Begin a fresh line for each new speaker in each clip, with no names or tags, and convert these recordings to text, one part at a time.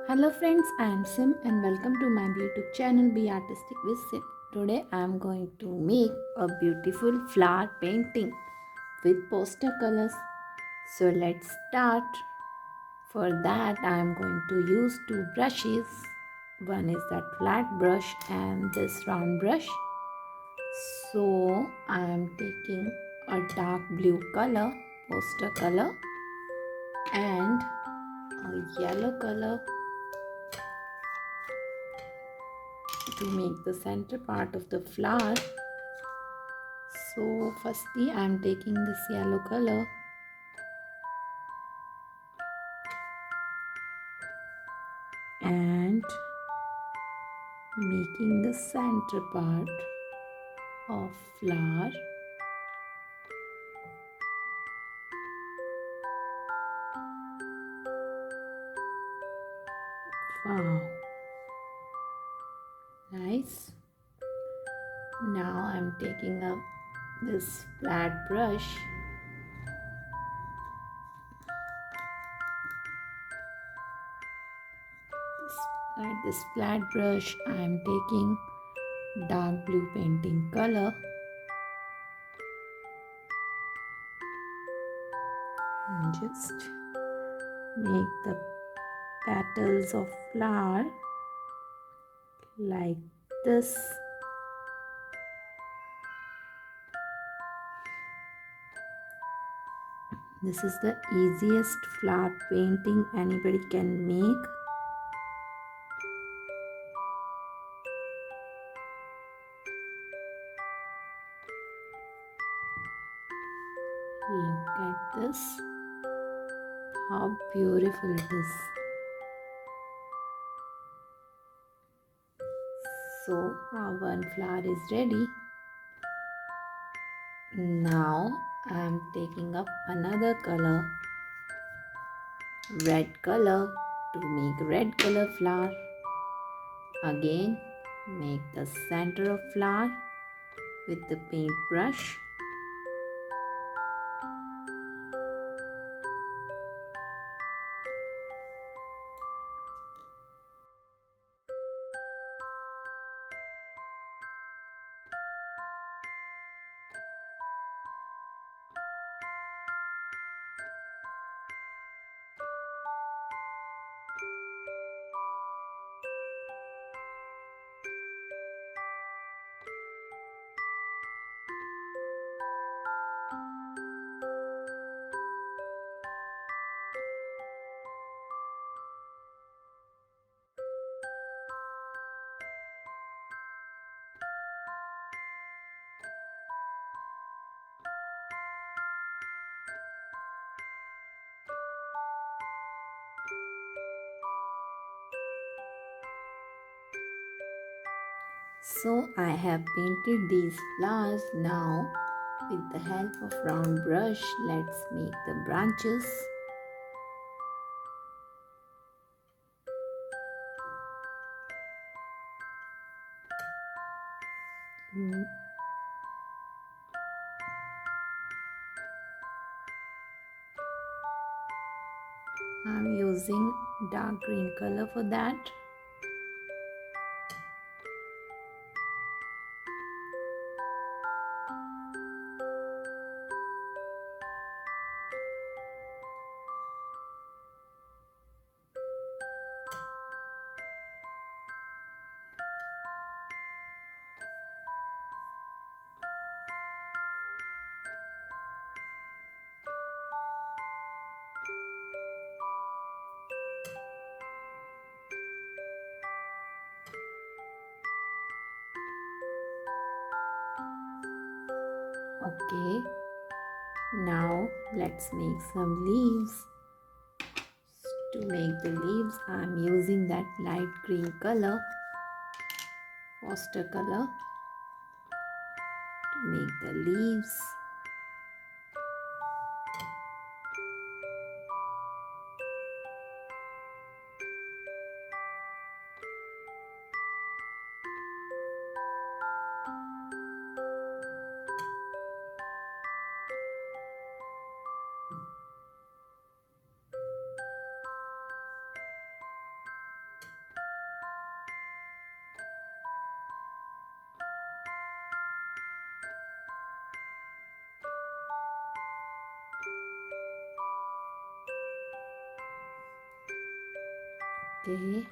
Hello friends, I am Sim and welcome to my YouTube channel Be Artistic with Sim. Today I am going to make a beautiful flower painting with poster colors. So let's start. For that I am going to use two brushes. One is that flat brush and this round brush. So I am taking a dark blue color, poster color, and a yellow color to make the center part of the flower. So firstly I am taking this yellow color and making the center part of flower. Wow, nice. Now I'm taking up this flat brush this flat brush I am taking dark blue painting color and just make the petals of flower like this. This is the easiest flower painting anybody can make. Look at this, how beautiful it is. So our one flower is ready. Now I am taking up another color, red color, to make red color flower. Again make the center of flower with the paintbrush. So I have painted these flowers. Now with the help of round brush, let's make the branches. I'm using dark green color for that. Okay, now let's make some leaves. To make the leaves, I'm using that light green color, poster color, to make the leaves. Okay.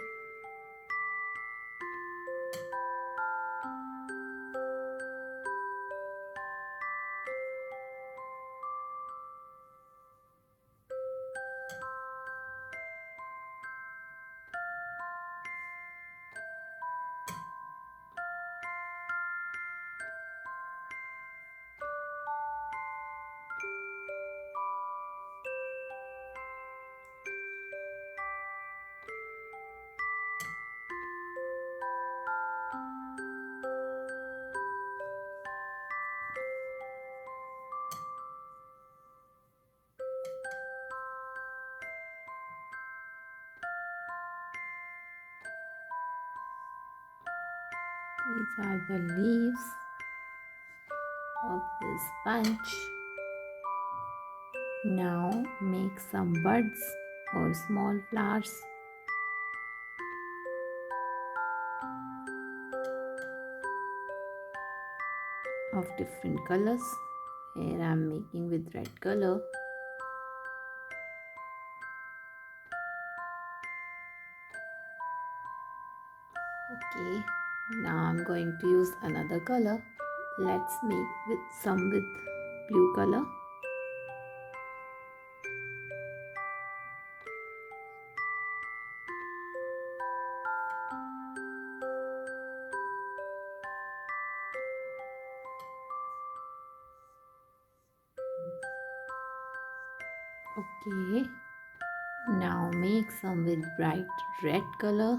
These are the leaves of this bunch. Now make some buds or small flowers of different colors. Here I am making with red color. Okay, now I'm going to use another color. Let's make with some with blue color. Okay, now make some with bright red color.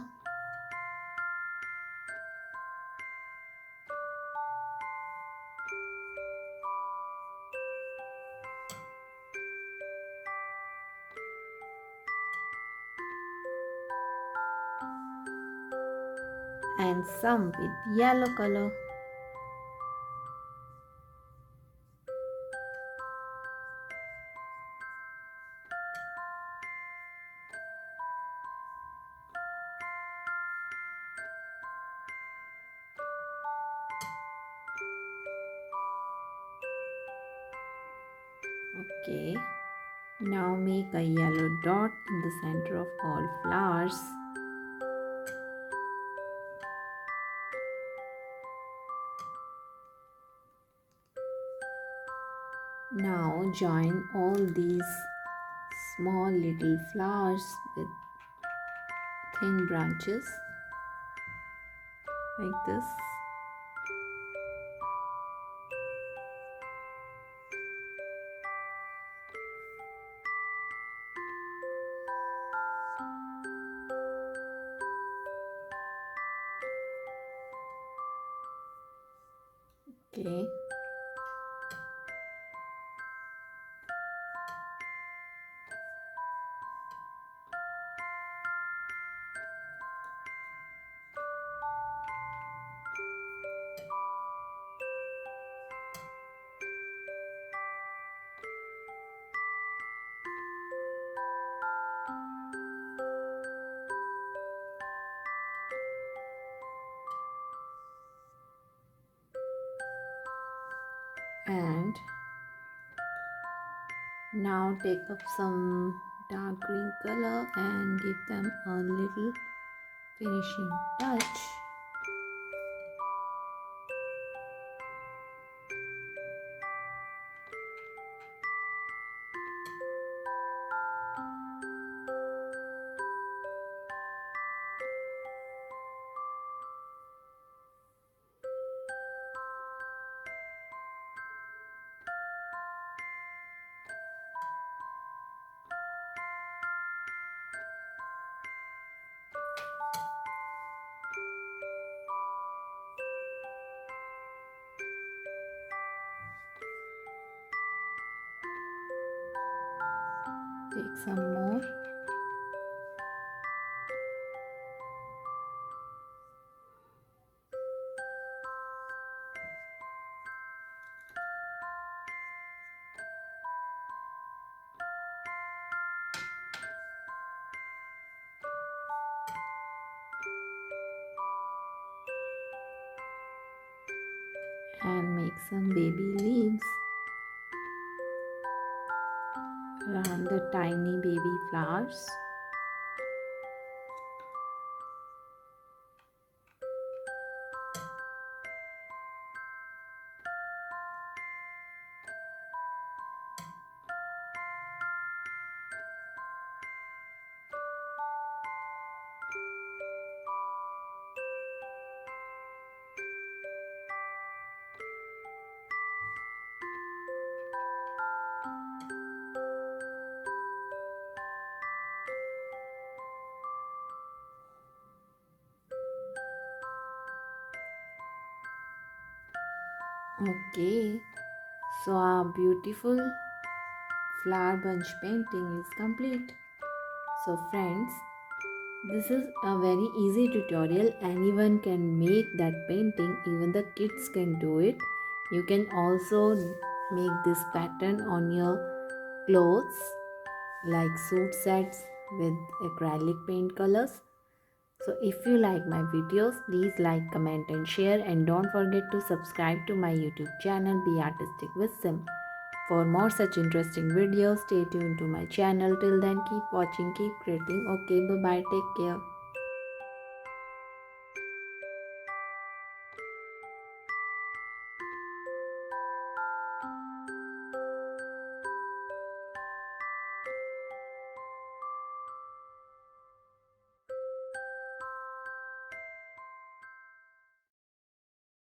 And some with yellow color. Okay, now make a yellow dot in the center of all flowers. Now join all these small little flowers with thin branches like this. Okay. And now take up some dark green color and give them a little finishing touch. Take some more. And make some baby leaves around the tiny baby flowers. Okay, so our beautiful flower bunch painting is complete. So friends, this is a very easy tutorial. Anyone can make that painting, even the kids can do it. You can also make this pattern on your clothes like suit sets with acrylic paint colors. So if you like my videos, please like, comment and share, and don't forget to subscribe to my YouTube channel Be Artistic with Sim. For more such interesting videos, stay tuned to my channel. Till then, keep watching, keep creating. Okay, bye bye, take care.